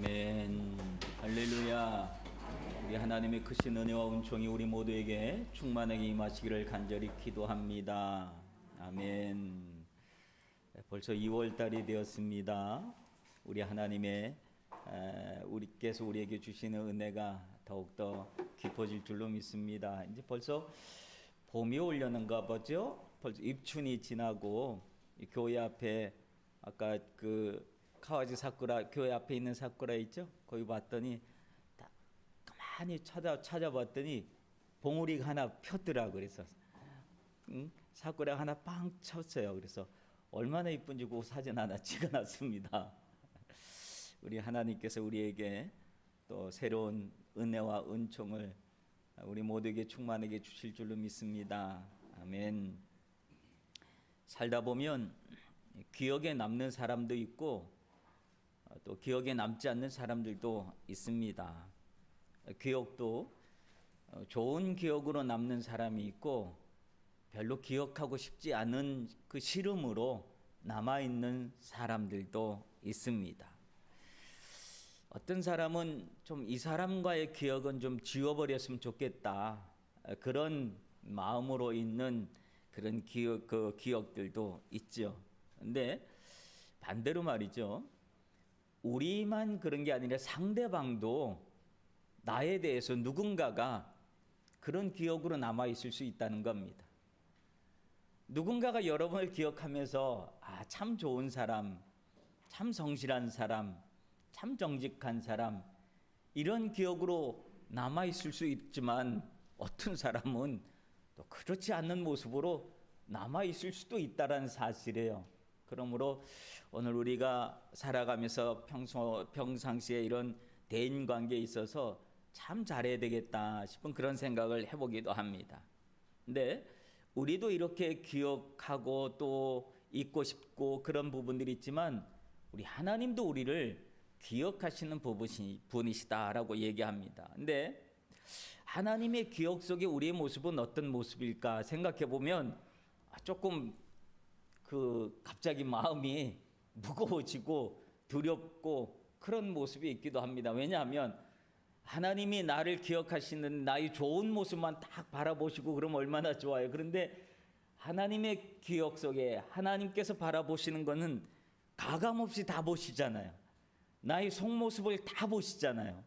아멘. 할렐루야. 우리 하나님의 크신 은혜와 은총이 우리 모두에게 충만하게 임하시기를 간절히 기도합니다. 아멘. 벌써 2월 달이 되었습니다. 우리 하나님의 우리께서 우리에게 주시는 은혜가 더욱더 깊어질 줄로 믿습니다. 이제 벌써 봄이 오려는가 보죠. 벌써 입춘이 지나고 교회 앞에 아까 그 카와지 사쿠라 교회 앞에 있는 사쿠라 있죠? 거기 봤더니 딱 가만히 찾아봤더니 봉우리가 하나 폈더라. 그래서 사쿠라 하나 빵 쳤어요. 그래서 얼마나 이쁜지 그 사진 하나 찍어놨습니다. 우리 하나님께서 우리에게 또 새로운 은혜와 은총을 우리 모두에게 충만하게 주실 줄로 믿습니다. 아멘. 살다 보면 기억에 남는 사람도 있고 또 기억에 남지 않는 사람들도 있습니다. 기억도 좋은 기억으로 남는 사람이 있고 별로 기억하고 싶지 않은 그 싫음으로 남아있는 사람들도 있습니다. 어떤 사람은 좀 이 사람과의 기억은 좀 지워버렸으면 좋겠다, 그런 마음으로 있는 그런 기억들도 있죠. 근데 반대로 말이죠. 우리만 그런 게 아니라 상대방도 나에 대해서 누군가가 그런 기억으로 남아있을 수 있다는 겁니다. 누군가가 여러분을 기억하면서 참 좋은 사람, 참 성실한 사람, 참 정직한 사람, 이런 기억으로 남아있을 수 있지만 어떤 사람은 또 그렇지 않는 모습으로 남아있을 수도 있다는 사실이에요. 그러므로 오늘 우리가 살아가면서 평상시에 이런 대인관계에 있어서 참 잘해야 되겠다 싶은 그런 생각을 해보기도 합니다. 근데 우리도 이렇게 기억하고 또 잊고 싶고 그런 부분들이 있지만 우리 하나님도 우리를 기억하시는 분이시다라고 얘기합니다. 근데 하나님의 기억 속에 우리의 모습은 어떤 모습일까 생각해 보면 조금 갑자기 마음이 무거워지고 두렵고 그런 모습이 있기도 합니다. 왜냐하면 하나님이 나를 기억하시는 나의 좋은 모습만 딱 바라보시고 그러면 얼마나 좋아요. 그런데 하나님의 기억 속에 하나님께서 바라보시는 것은 가감없이 다 보시잖아요. 나의 속모습을 다 보시잖아요.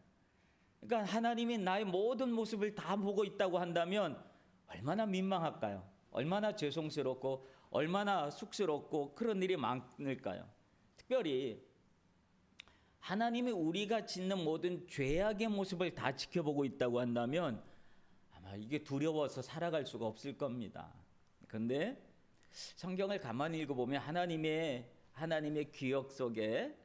그러니까 하나님이 나의 모든 모습을 다 보고 있다고 한다면 얼마나 민망할까요? 얼마나 죄송스럽고 얼마나 쑥스럽고 그런 일이 많을까요? 특별히 하나님이 우리가 짓는 모든 죄악의 모습을 다 지켜보고 있다고 한다면 아마 이게 두려워서 살아갈 수가 없을 겁니다. 그런데 성경을 가만히 읽어보면 하나님의 기억 속에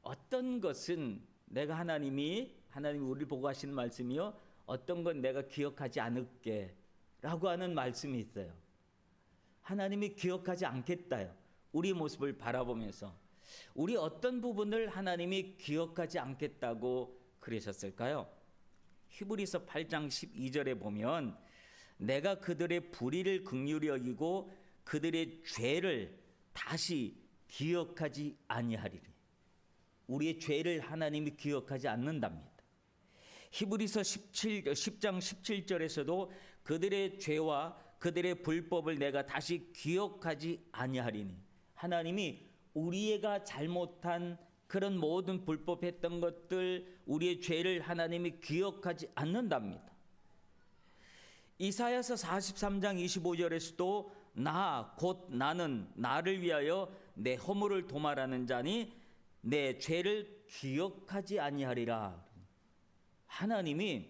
어떤 것은 내가 하나님이 우리를 보고 하시는 말씀이요, 어떤 건 내가 기억하지 않을게 라고 하는 말씀이 있어요. 하나님이 기억하지 않겠다요. 우리 모습을 바라보면서 우리 어떤 부분을 하나님이 기억하지 않겠다고 그러셨을까요? 히브리서 8장 12절에 보면 내가 그들의 불의를 긍휼히 여기고 그들의 죄를 다시 기억하지 아니하리니. 우리의 죄를 하나님이 기억하지 않는답니다. 히브리서 10장 17절에서도 그들의 죄와 그들의 불법을 내가 다시 기억하지 아니하리니. 하나님이 우리가 잘못한 그런 모든 불법했던 것들, 우리의 죄를 하나님이 기억하지 않는답니다. 이사야서 43장 25절에서도 곧 나는 나를 위하여 내 허물을 도말하는 자니 내 죄를 기억하지 아니하리라. 하나님이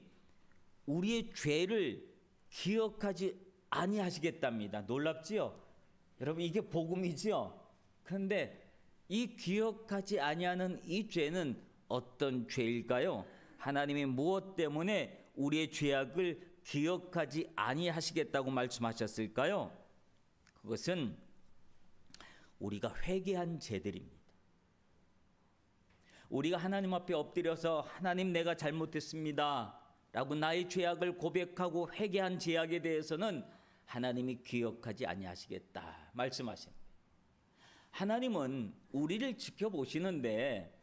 우리의 죄를 기억하지 아니하시겠답니다. 놀랍지요? 여러분, 이게 복음이지요? 그런데 이 기억하지 아니하는 이 죄는 어떤 죄일까요? 하나님이 무엇 때문에 우리의 죄악을 기억하지 아니하시겠다고 말씀하셨을까요? 그것은 우리가 회개한 죄들입니다. 우리가 하나님 앞에 엎드려서 하나님, 내가 잘못했습니다 라고 나의 죄악을 고백하고 회개한 죄악에 대해서는 하나님이 기억하지 아니하시겠다 말씀하십니다. 하나님은 우리를 지켜보시는데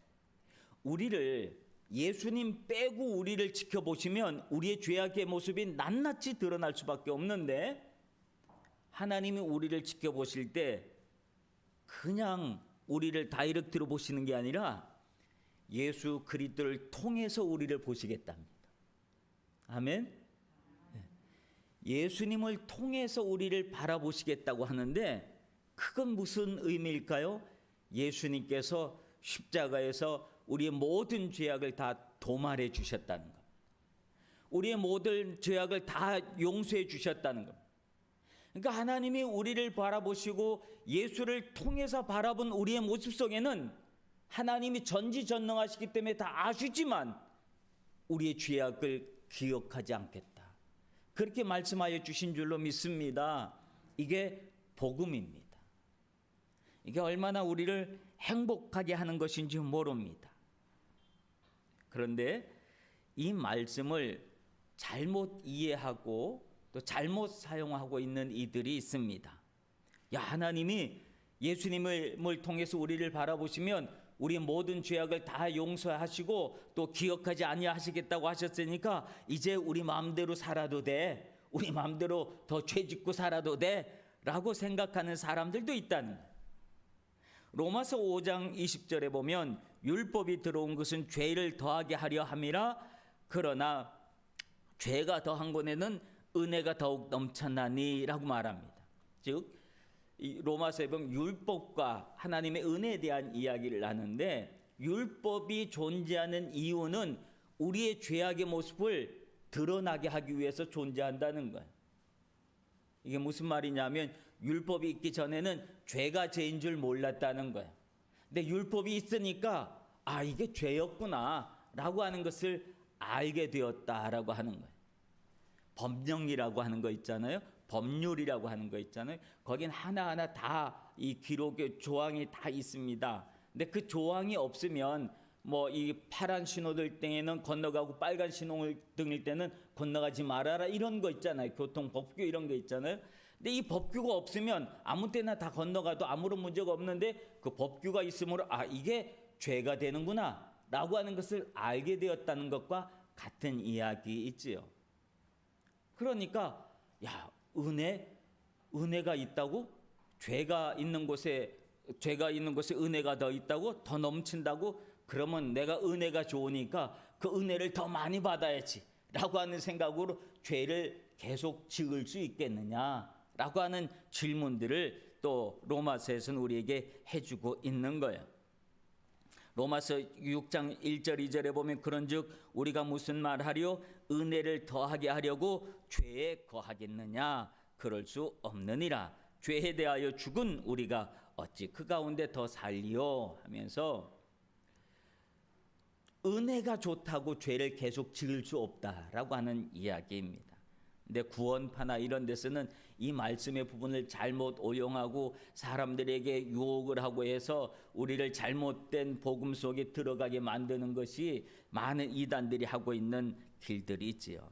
우리를 예수님 빼고 우리를 지켜보시면 우리의 죄악의 모습이 낱낱이 드러날 수밖에 없는데 하나님이 우리를 지켜보실 때 그냥 우리를 다이렉트로 보시는 게 아니라 예수 그리스도를 통해서 우리를 보시겠답니다. 아멘. 예수님을 통해서 우리를 바라보시겠다고 하는데 그건 무슨 의미일까요? 예수님께서 십자가에서 우리의 모든 죄악을 다 도말해 주셨다는 것. 우리의 모든 죄악을 다 용서해 주셨다는 것. 그러니까 하나님이 우리를 바라보시고 예수를 통해서 바라본 우리의 모습 속에는 하나님이 전지전능하시기 때문에 다 아시지만 우리의 죄악을 기억하지 않겠다. 그렇게 말씀하여 주신 줄로 믿습니다. 이게 복음입니다. 이게 얼마나 우리를 행복하게 하는 것인지 모릅니다. 그런데 이 말씀을 잘못 이해하고 또 잘못 사용하고 있는 이들이 있습니다. 야, 하나님이 예수님을 통해서 우리를 바라보시면 우리 모든 죄악을 다 용서하시고 또 기억하지 아니하시겠다고 하셨으니까 이제 우리 마음대로 살아도 돼. 우리 마음대로 더 죄짓고 살아도 돼. 라고 생각하는 사람들도 있다는 거예요. 로마서 5장 20절에 보면 율법이 들어온 것은 죄를 더하게 하려 함이라 그러나 죄가 더한 것에는 은혜가 더욱 넘쳐나니 라고 말합니다. 즉 로마서에 보면 율법과 하나님의 은혜에 대한 이야기를 하는데 율법이 존재하는 이유는 우리의 죄악의 모습을 드러나게 하기 위해서 존재한다는 거예요. 이게 무슨 말이냐면 율법이 있기 전에는 죄가 죄인 줄 몰랐다는 거예요. 근데 율법이 있으니까 아, 이게 죄였구나 라고 하는 것을 알게 되었다라고 하는 거예요. 법령이라고 하는 거 있잖아요. 법률이라고 하는 거 있잖아요. 거긴 하나하나 다 이 기록의 조항이 다 있습니다. 근데 그 조항이 없으면 뭐 이 파란 신호등 때에는 건너가고 빨간 신호등일 때는 건너가지 말아라 이런 거 있잖아요. 교통 법규 이런 거 있잖아요. 근데 이 법규가 없으면 아무 때나 다 건너가도 아무런 문제가 없는데 그 법규가 있으므로 아, 이게 죄가 되는구나 라고 하는 것을 알게 되었다는 것과 같은 이야기 있지요. 그러니까 야, 은혜가 있다고? 죄가 있는 곳에 은혜가 더 있다고? 더 넘친다고? 그러면 내가 은혜가 좋으니까 그 은혜를 더 많이 받아야지 라고 하는 생각으로 죄를 계속 지을 수 있겠느냐라고 하는 질문들을 또 로마서에서는 우리에게 해주고 있는 거예요. 로마서 6장 1절 2절에 보면 그런즉 우리가 무슨 말하리요? 은혜를 더하게 하려고 죄에 거하겠느냐? 그럴 수 없느니라. 죄에 대하여 죽은 우리가 어찌 그 가운데 더 살리요? 하면서 은혜가 좋다고 죄를 계속 지을 수 없다라고 하는 이야기입니다. 근데 구원파나 이런 데서는 이 말씀의 부분을 잘못 오용하고 사람들에게 유혹을 하고 해서 우리를 잘못된 복음 속에 들어가게 만드는 것이 많은 이단들이 하고 있는 길들이 있지요.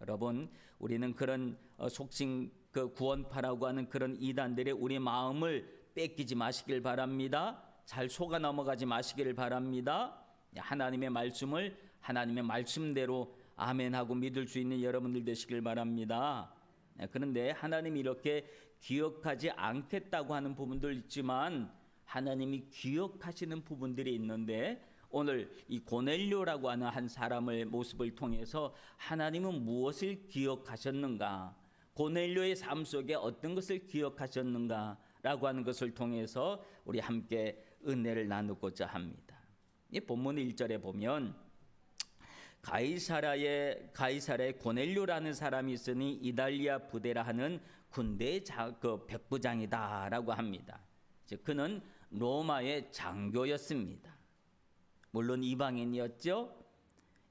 여러분, 우리는 그런 속칭 그 구원파라고 하는 그런 이단들의 우리 마음을 뺏기지 마시길 바랍니다. 잘 속아 넘어가지 마시기를 바랍니다. 하나님의 말씀을 하나님의 말씀대로 아멘하고 믿을 수 있는 여러분들 되시길 바랍니다. 그런데 하나님이 이렇게 기억하지 않겠다고 하는 부분도 있지만 하나님이 기억하시는 부분들이 있는데 오늘 이 고넬료라고 하는 한 사람의 모습을 통해서 하나님은 무엇을 기억하셨는가, 고넬료의 삶 속에 어떤 것을 기억하셨는가라고 하는 것을 통해서 우리 함께 은혜를 나누고자 합니다. 이 본문 1절에 보면 가이사라의 고넬료라는 사람이 있으니 이달리아 부대라 하는 군대의 백부장이다라고 합니다. 즉 그는 로마의 장교였습니다. 물론 이방인이었죠.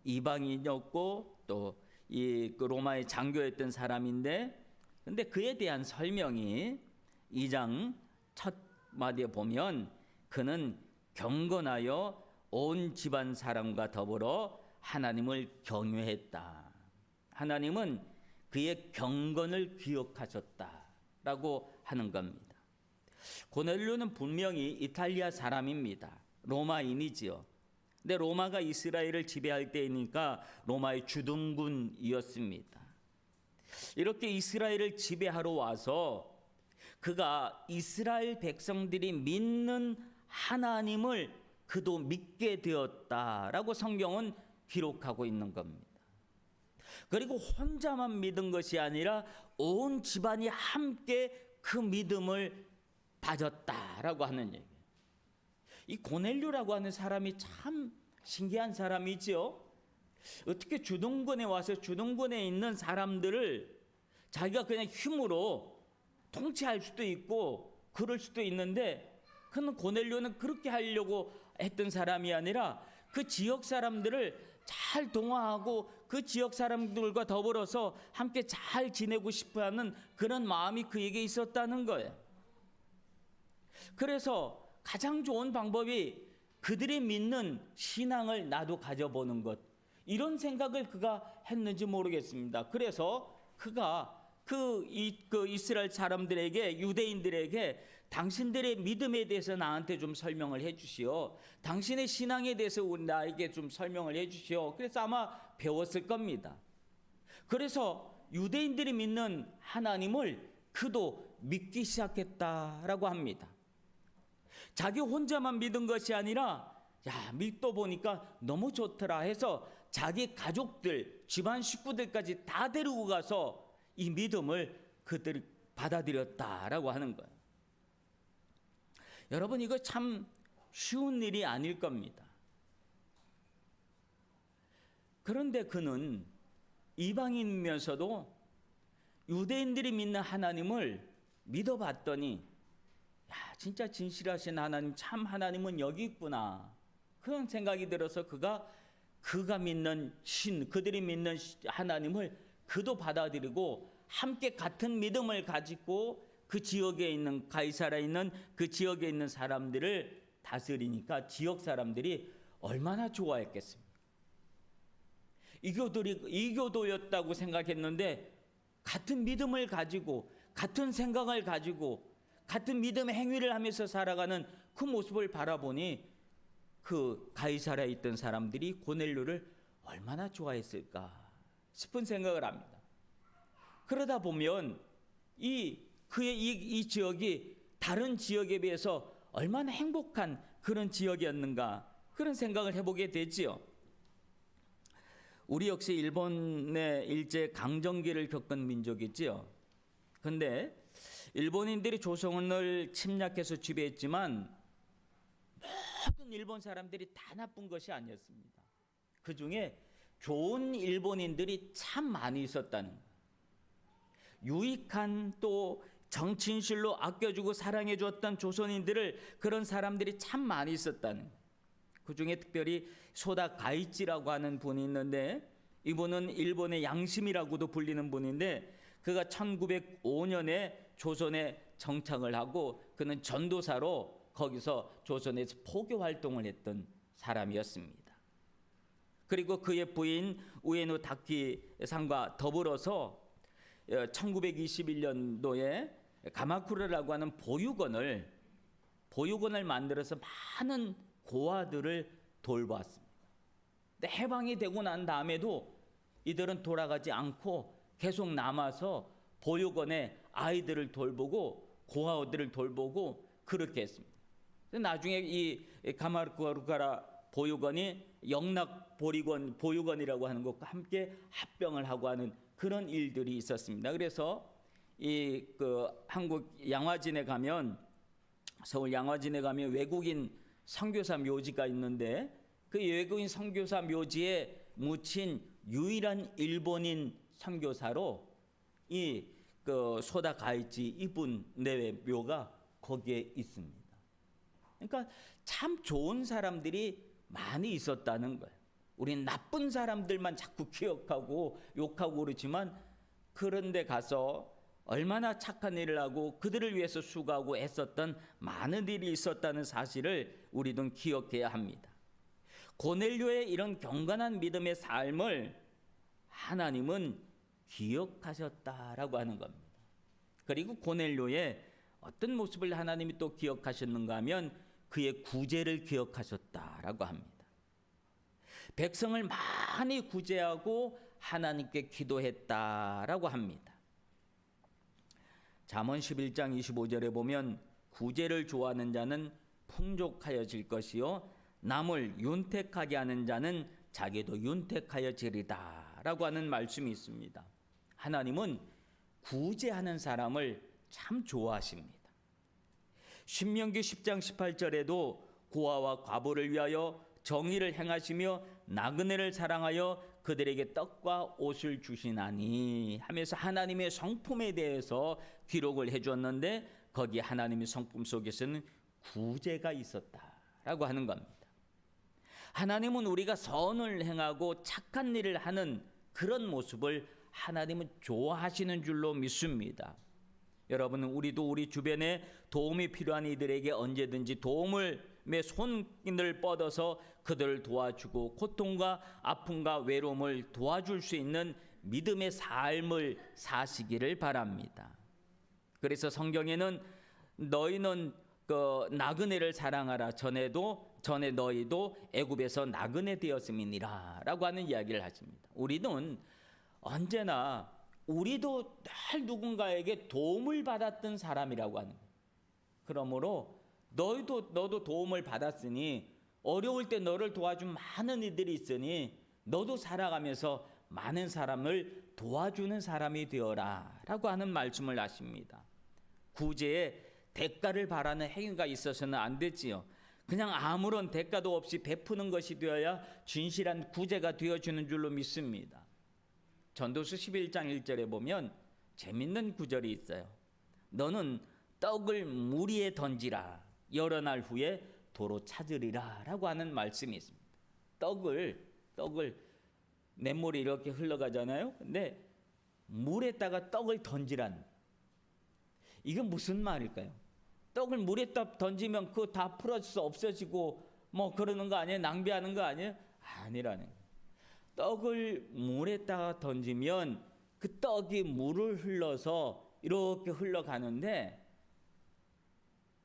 이방인이었고 또 이 로마의 장교였던 사람인데, 근데 그에 대한 설명이 2장 첫 마디에 보면 그는 경건하여 온 집안 사람과 더불어 하나님을 경외했다. 하나님은 그의 경건을 기억하셨다라고 하는 겁니다. 고넬료는 분명히 이탈리아 사람입니다. 로마인이지요. 근데 로마가 이스라엘을 지배할 때이니까 로마의 주둔군이었습니다. 이렇게 이스라엘을 지배하러 와서 그가 이스라엘 백성들이 믿는 하나님을 그도 믿게 되었다라고 성경은 기록하고 있는 겁니다. 그리고 혼자만 믿은 것이 아니라 온 집안이 함께 그 믿음을 가졌다라고 하는 얘기예요. 이 고넬료라고 하는 사람이 참 신기한 사람이지요. 어떻게 주둔군에 와서 주둔군에 있는 사람들을 자기가 그냥 힘으로 통치할 수도 있고 그럴 수도 있는데, 그는 고넬료는 그렇게 하려고 했던 사람이 아니라 그 지역 사람들을 잘 동화하고 그 지역 사람들과 더불어서 함께 잘 지내고 싶어하는 그런 마음이 그에게 있었다는 거예요. 그래서 가장 좋은 방법이 그들이 믿는 신앙을 나도 가져보는 것, 이런 생각을 그가 했는지 모르겠습니다. 그래서 그가 그 이스라엘 사람들에게, 유대인들에게 당신들의 믿음에 대해서 나한테 좀 설명을 해 주시오. 당신의 신앙에 대해서 나에게 좀 설명을 해 주시오. 그래서 아마 배웠을 겁니다. 그래서 유대인들이 믿는 하나님을 그도 믿기 시작했다라고 합니다. 자기 혼자만 믿은 것이 아니라 믿다 보니까 너무 좋더라 해서 자기 가족들, 집안 식구들까지 다 데리고 가서 이 믿음을 그들이 받아들였다라고 하는 거예요. 여러분, 이거 참 쉬운 일이 아닐 겁니다. 그런데 그는 이방인이면서도 유대인들이 믿는 하나님을 믿어봤더니 진짜 진실하신 하나님, 참 하나님은 여기 있구나, 그런 생각이 들어서 그가 믿는 그들이 믿는 하나님을 그도 받아들이고 함께 같은 믿음을 가지고 그 지역에 있는, 가이사라에 있는 그 지역에 있는 사람들을 다스리니까 지역 사람들이 얼마나 좋아했겠습니까? 이교도였다고 생각했는데 같은 믿음을 가지고 같은 생각을 가지고 같은 믿음의 행위를 하면서 살아가는 그 모습을 바라보니 그 가이사라에 있던 사람들이 고넬료를 얼마나 좋아했을까 싶은 생각을 합니다. 그러다 보면 이 지역이 다른 지역에 비해서 얼마나 행복한 그런 지역이었는가, 그런 생각을 해보게 되지요. 우리 역시 일본의 일제 강점기를 겪은 민족이지요. 그런데 일본인들이 조선을 침략해서 지배했지만 모든 일본 사람들이 다 나쁜 것이 아니었습니다. 그 중에 좋은 일본인들이 참 많이 있었다는 거예요. 유익한, 또 정친실로 아껴주고 사랑해주었던 조선인들을, 그런 사람들이 참 많이 있었다는 거예요. 그 중에 특별히 소다 가이치라고 하는 분이 있는데, 이분은 일본의 양심이라고도 불리는 분인데, 그가 1905년에 조선에 정착을 하고 그는 전도사로 거기서 조선에서 포교 활동을 했던 사람이었습니다. 그리고 그의 부인 우에노 다키상과 더불어서 1921년도에 가마쿠라라고 하는 보육원을 만들어서 많은 고아들을 돌보았습니다. 근데 해방이 되고 난 다음에도 이들은 돌아가지 않고 계속 남아서 보육원에 아이들을 돌보고 고아들을 돌보고 그렇게 했습니다. 나중에 이 가마쿠라 보육원이 영락 보육원이라고 하는 것과 함께 합병을 하고 하는 그런 일들이 있었습니다. 그래서 한국 양화진에 가면, 서울 양화진에 가면 외국인 선교사 묘지가 있는데, 그 외국인 선교사 묘지에 묻힌 유일한 일본인 선교사로 소다 가이치 이분 내외 묘가 거기에 있습니다. 그러니까 참 좋은 사람들이 많이 있었다는 거예요. 우린 나쁜 사람들만 자꾸 기억하고 욕하고 그러지만, 그런데 가서 얼마나 착한 일을 하고 그들을 위해서 수고하고 애썼던 많은 일이 있었다는 사실을 우리도 기억해야 합니다. 고넬료의 이런 경건한 믿음의 삶을 하나님은 기억하셨다라고 하는 겁니다. 그리고 고넬료의 어떤 모습을 하나님이 또 기억하셨는가 하면 그의 구제를 기억하셨다라고 합니다. 백성을 많이 구제하고 하나님께 기도했다라고 합니다. 잠언 11장 25절에 보면 구제를 좋아하는 자는 풍족하여질 것이요 남을 윤택하게 하는 자는 자기도 윤택하여지리다 라고 하는 말씀이 있습니다. 하나님은 구제하는 사람을 참 좋아하십니다. 신명기 10장 18절에도 고아와 과부를 위하여 정의를 행하시며 나그네를 사랑하여 그들에게 떡과 옷을 주시나니 하면서 하나님의 성품에 대해서 기록을 해주었는데 거기에 하나님의 성품 속에서는 구제가 있었다라고 하는 겁니다. 하나님은 우리가 선을 행하고 착한 일을 하는 그런 모습을 하나님은 좋아하시는 줄로 믿습니다. 여러분, 우리도 우리 주변에 도움이 필요한 이들에게 언제든지 도움의 손을 뻗어서 그들을 도와주고 고통과 아픔과 외로움을 도와줄 수 있는 믿음의 삶을 사시기를 바랍니다. 그래서 성경에는 너희는 그 나그네를 사랑하라 전에 너희도 애굽에서 나그네 되었음이니라 라고 하는 이야기를 하십니다. 우리는 언제나 우리도 늘 누군가에게 도움을 받았던 사람이라고 하는 거예요. 그러므로 너도 도움을 받았으니 어려울 때 너를 도와준 많은 이들이 있으니 너도 살아가면서 많은 사람을 도와주는 사람이 되어라 라고 하는 말씀을 하십니다. 구제에 대가를 바라는 행위가 있어서는 안 되지요. 그냥 아무런 대가도 없이 베푸는 것이 되어야 진실한 구제가 되어주는 줄로 믿습니다. 전도서 11장 1절에 보면 재밌는 구절이 있어요. 너는 떡을 물 위에 던지라 여러 날 후에 도로 찾으리라 라고 하는 말씀이 있습니다. 떡을 냇물이 이렇게 흘러가잖아요. 근데 물에다가 떡을 던지란, 이건 무슨 말일까요? 떡을 물에다 던지면 그거 다 풀어져서 없어지고 뭐 그러는 거 아니에요? 낭비하는 거 아니에요? 아니라는 거예요. 떡을 물에다가 던지면 그 떡이 물을 흘러서 이렇게 흘러가는데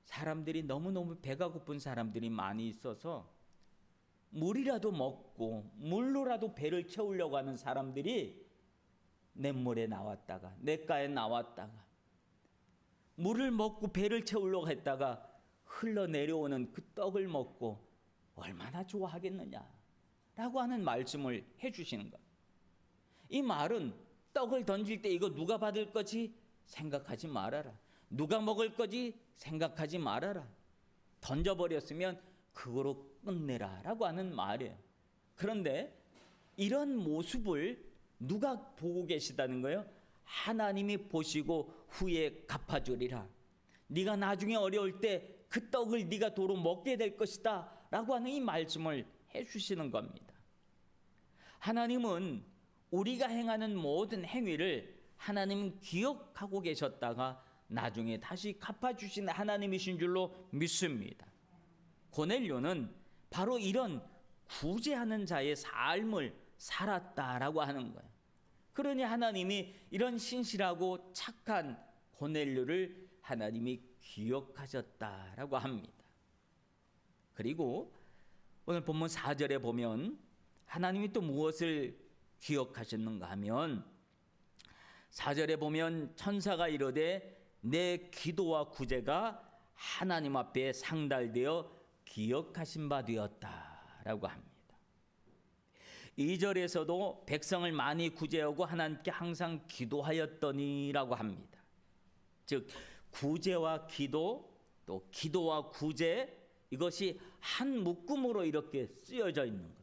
사람들이 너무너무 배가 고픈 사람들이 많이 있어서 물이라도 먹고 물로라도 배를 채우려고 하는 사람들이 냇물에 나왔다가 냇가에 나왔다가 물을 먹고 배를 채우려고 했다가 흘러내려오는 그 떡을 먹고 얼마나 좋아하겠느냐라고 하는 말씀을 해주시는 것. 이 말은 떡을 던질 때 이거 누가 받을 거지 생각하지 말아라. 누가 먹을 거지 생각하지 말아라. 던져버렸으면 그거로 끝내라 라고 하는 말이에요. 그런데 이런 모습을 누가 보고 계시다는 거예요? 하나님이 보시고 후에 갚아주리라. 네가 나중에 어려울 때 그 떡을 네가 도로 먹게 될 것이다 라고 하는 이 말씀을 해주시는 겁니다. 하나님은 우리가 행하는 모든 행위를 하나님은 기억하고 계셨다가 나중에 다시 갚아주시는 하나님이신 줄로 믿습니다. 고넬료는 바로 이런 구제하는 자의 삶을 살았다라고 하는 거예요. 그러니 하나님이 이런 신실하고 착한 고넬료를 하나님이 기억하셨다라고 합니다. 그리고 오늘 본문 4절에 보면 하나님이 또 무엇을 기억하셨는가 하면 4절에 보면 천사가 이르되 내 기도와 구제가 하나님 앞에 상달되어 기억하신 바 되었다라고 합니다. 2절에서도 백성을 많이 구제하고 하나님께 항상 기도하였더니라고 합니다. 즉 구제와 기도 또 기도와 구제 이것이 한 묶음으로 이렇게 쓰여져 있는 것.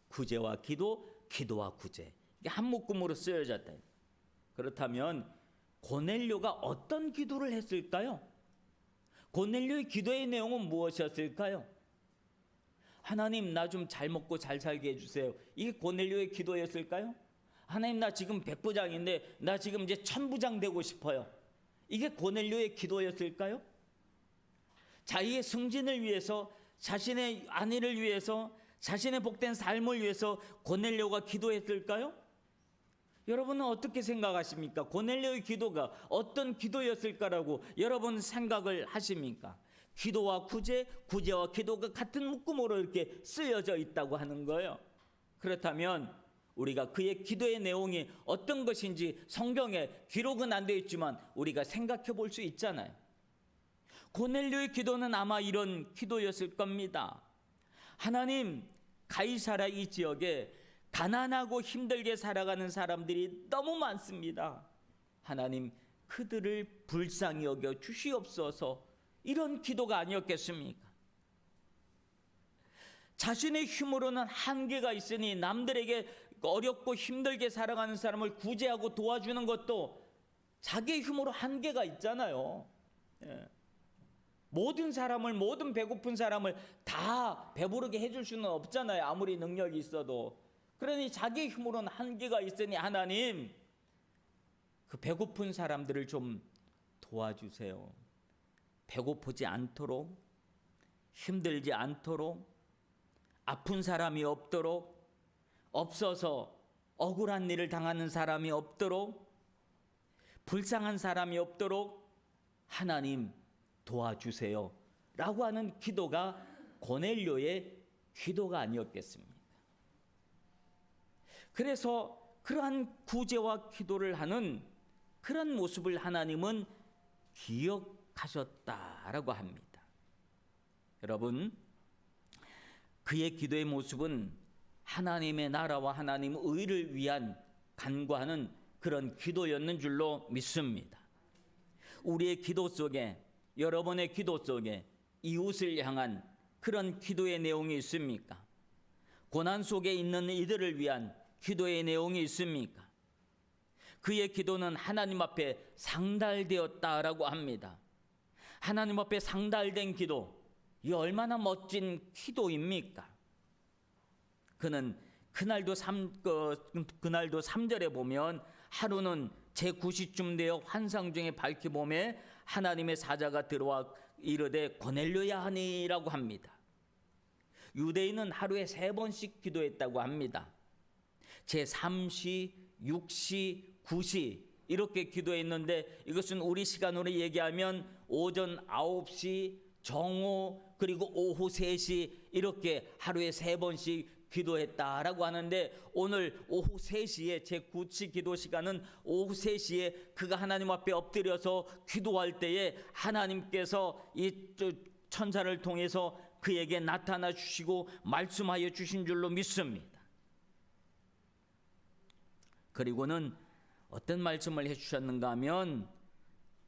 구제와 기도, 기도와 구제 이게 한 묶음으로 쓰여졌다. 그렇다면 고넬료가 어떤 기도를 했을까요? 고넬료의 기도의 내용은 무엇이었을까요? 하나님 나 좀 잘 먹고 잘 살게 해주세요. 이게 고넬료의 기도였을까요? 하나님 나 지금 100부장인데 나 지금 이제 1000부장 되고 싶어요. 이게 고넬료의 기도였을까요? 자기의 승진을 위해서 자신의 안위를 위해서 자신의 복된 삶을 위해서 고넬료가 기도했을까요? 여러분은 어떻게 생각하십니까? 고넬료의 기도가 어떤 기도였을까라고 여러분 생각을 하십니까? 기도와 구제, 구제와 기도가 같은 묶음으로 이렇게 쓰여져 있다고 하는 거예요. 그렇다면 우리가 그의 기도의 내용이 어떤 것인지 성경에 기록은 안 되어 있지만 우리가 생각해 볼 수 있잖아요. 고넬료의 기도는 아마 이런 기도였을 겁니다. 하나님, 가이사라 이 지역에 가난하고 힘들게 살아가는 사람들이 너무 많습니다. 하나님, 그들을 불쌍히 여겨 주시옵소서. 이런 기도가 아니었겠습니까? 자신의 힘으로는 한계가 있으니 남들에게 어렵고 힘들게 살아가는 사람을 구제하고 도와주는 것도 자기의 힘으로 한계가 있잖아요. 모든 사람을, 모든 배고픈 사람을 다 배부르게 해줄 수는 없잖아요. 아무리 능력이 있어도. 그러니 자기의 힘으로는 한계가 있으니 하나님, 그 배고픈 사람들을 좀 도와주세요. 배고프지 않도록, 힘들지 않도록, 아픈 사람이 없도록, 없어서 억울한 일을 당하는 사람이 없도록, 불쌍한 사람이 없도록 하나님 도와주세요 라고 하는 기도가 고넬료의 기도가 아니었겠습니까? 그래서 그러한 구제와 기도를 하는 그런 모습을 하나님은 기억하셨다라고 합니다. 여러분, 그의 기도의 모습은 하나님의 나라와 하나님의 의를 위한 간구하는 그런 기도였는 줄로 믿습니다. 우리의 기도 속에, 여러분의 기도 속에 이웃을 향한 그런 기도의 내용이 있습니까? 고난 속에 있는 이들을 위한 기도의 내용이 있습니까? 그의 기도는 하나님 앞에 상달되었다라고 합니다. 하나님 앞에 상달된 기도, 이 얼마나 멋진 기도입니까? 그는 그날도 3절에 보면 하루는 제9시쯤 되어 환상 중에 밝히 보매 하나님의 사자가 들어와 이르되 고넬료야 하니라고 합니다. 유대인은 하루에 3번씩 기도했다고 합니다. 제3시, 6시, 9시 이렇게 기도했는데 이것은 우리 시간으로 얘기하면 오전 9시, 정오, 그리고 오후 3시 이렇게 하루에 3번씩 기도했다라고 하는데 오늘 오후 3시에 제9시 기도 시간은 오후 3시에 그가 하나님 앞에 엎드려서 기도할 때에 하나님께서 이 천사를 통해서 그에게 나타나 주시고 말씀하여 주신 줄로 믿습니다. 그리고는 어떤 말씀을 해주셨는가 하면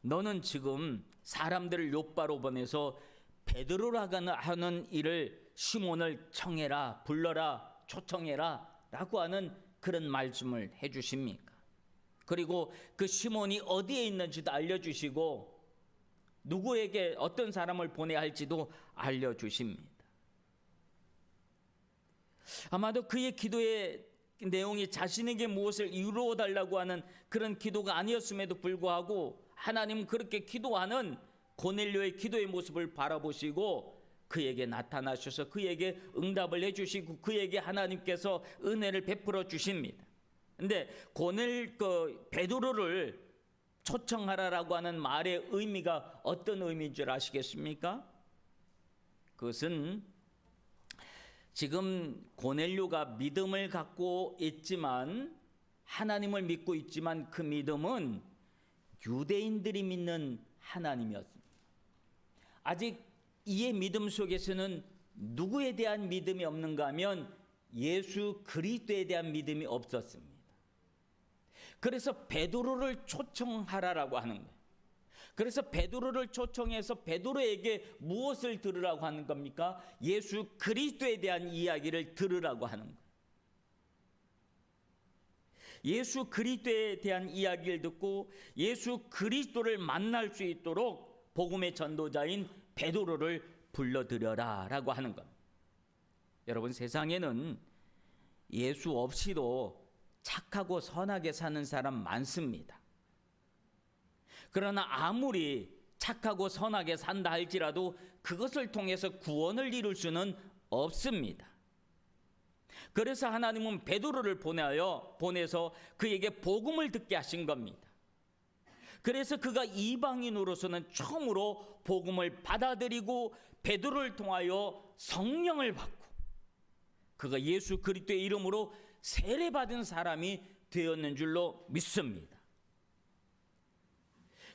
너는 지금 사람들을 욥바로 보내서 베드로라고 하는 이를 시몬을 청해라, 불러라, 초청해라 라고 하는 그런 말씀을 해주십니까? 그리고 그 시몬이 어디에 있는지도 알려주시고 누구에게 어떤 사람을 보내야 할지도 알려주십니다. 아마도 그의 기도의 내용이 자신에게 무엇을 이루어 달라고 하는 그런 기도가 아니었음에도 불구하고 하나님은 그렇게 기도하는 고넬료의 기도의 모습을 바라보시고 그에게 나타나셔서 그에게 응답을 해주시고 그에게 하나님께서 은혜를 베풀어 주십니다. 근데 베드로를 초청하라라고 하는 말의 의미가 어떤 의미인 줄 아시겠습니까? 그것은 지금 고넬료가 믿음을 갖고 있지만 하나님을 믿고 있지만 그 믿음은 유대인들이 믿는 하나님이었습니다. 아직 이의 믿음 속에서는 누구에 대한 믿음이 없는가 하면 예수 그리스도에 대한 믿음이 없었습니다. 그래서 베드로를 초청하라라고 하는 거예요. 그래서 베드로를 초청해서 베드로에게 무엇을 들으라고 하는 겁니까? 예수 그리스도에 대한 이야기를 들으라고 하는 거예요. 예수 그리스도에 대한 이야기를 듣고 예수 그리스도를 만날 수 있도록 복음의 전도자인 베드로를 불러들여라라고 하는 겁니다. 여러분, 세상에는 예수 없이도 착하고 선하게 사는 사람 많습니다. 그러나 아무리 착하고 선하게 산다 할지라도 그것을 통해서 구원을 이룰 수는 없습니다. 그래서 하나님은 베드로를 보내서 그에게 복음을 듣게 하신 겁니다. 그래서 그가 이방인으로서는 처음으로 복음을 받아들이고 베드로를 통하여 성령을 받고 그가 예수 그리스도의 이름으로 세례받은 사람이 되었는 줄로 믿습니다.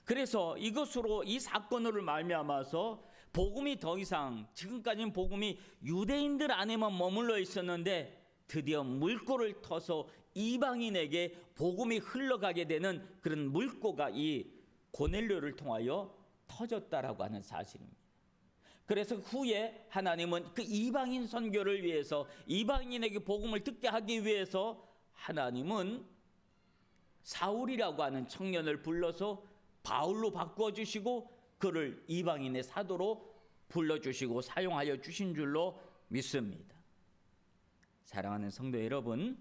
그래서 이것으로 이 사건으로 말미암아서 복음이 더 이상, 지금까지는 복음이 유대인들 안에만 머물러 있었는데 드디어 물꼬를 터서 이방인에게 복음이 흘러가게 되는 그런 물꼬가 이 고넬료를 통하여 터졌다라고 하는 사실입니다. 그래서 후에 하나님은 그 이방인 선교를 위해서, 이방인에게 복음을 듣게 하기 위해서 하나님은 사울이라고 하는 청년을 불러서 바울로 바꾸어 주시고 그를 이방인의 사도로 불러주시고 사용하여 주신 줄로 믿습니다. 사랑하는 성도 여러분,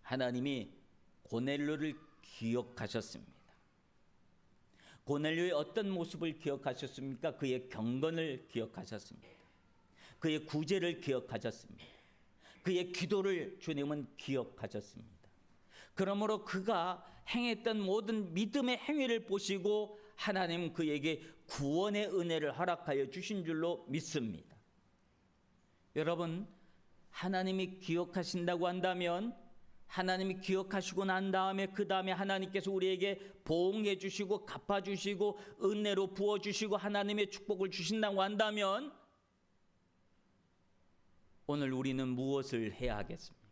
하나님이 고넬료를 기억하셨습니다. 고넬료의 어떤 모습을 기억하셨습니까? 그의 경건을 기억하셨습니다. 그의 구제를 기억하셨습니다. 그의 기도를 주님은 기억하셨습니다. 그러므로 그가 행했던 모든 믿음의 행위를 보시고 하나님 그에게 구원의 은혜를 허락하여 주신 줄로 믿습니다. 여러분, 하나님이 기억하신다고 한다면, 하나님이 기억하시고 난 다음에 그 다음에 하나님께서 우리에게 보응해 주시고 갚아 주시고 은혜로 부어 주시고 하나님의 축복을 주신다고 한다면 오늘 우리는 무엇을 해야 하겠습니까?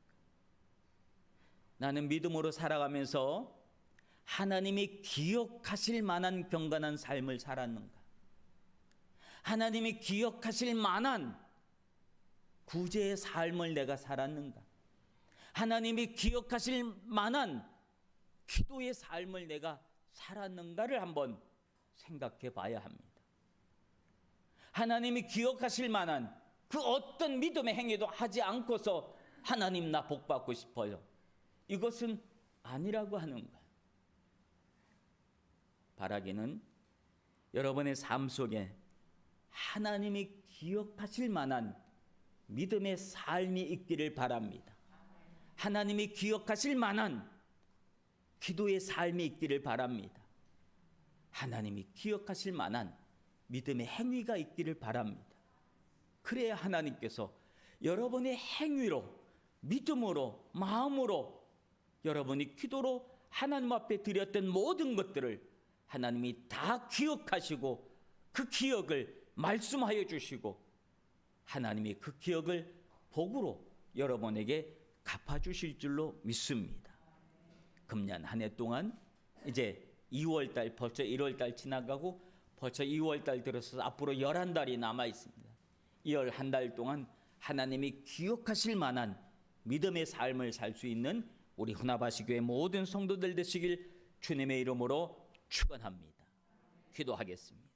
나는 믿음으로 살아가면서 하나님이 기억하실 만한 경건한 삶을 살았는가? 하나님이 기억하실 만한 구제의 삶을 내가 살았는가? 하나님이 기억하실 만한 기도의 삶을 내가 살았는가를 한번 생각해 봐야 합니다. 하나님이 기억하실 만한 그 어떤 믿음의 행위도 하지 않고서 하나님 나 복 받고 싶어요, 이것은 아니라고 하는 거예요. 바라기는 여러분의 삶 속에 하나님이 기억하실 만한 믿음의 삶이 있기를 바랍니다. 하나님이 기억하실 만한 기도의 삶이 있기를 바랍니다. 하나님이 기억하실 만한 믿음의 행위가 있기를 바랍니다. 그래야 하나님께서 여러분의 행위로, 믿음으로, 마음으로, 여러분이 기도로 하나님 앞에 드렸던 모든 것들을 하나님이 다 기억하시고 그 기억을 말씀하여 주시고 하나님이 그 기억을 복으로 여러분에게 갚아주실 줄로 믿습니다. 금년 한 해 동안 이제 2월달, 벌써 1월달 지나가고 벌써 2월달 들어서 앞으로 11달이 남아 있습니다. 11달 동안 하나님이 기억하실 만한 믿음의 삶을 살 수 있는 우리 후나바시 교회 모든 성도들 되시길 주님의 이름으로 축원합니다. 기도하겠습니다.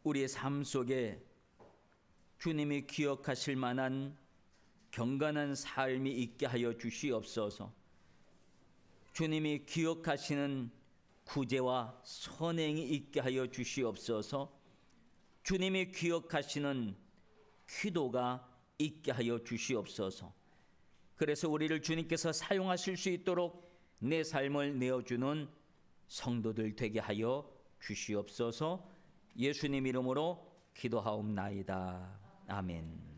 우리의 삶 속에 주님이 기억하실 만한 경건한 삶이 있게 하여 주시옵소서. 주님이 기억하시는 구제와 선행이 있게 하여 주시옵소서. 주님이 기억하시는 기도가 있게 하여 주시옵소서. 그래서 우리를 주님께서 사용하실 수 있도록 내 삶을 내어주는 성도들 되게 하여 주시옵소서. 예수님 이름으로 기도하옵나이다. 아멘.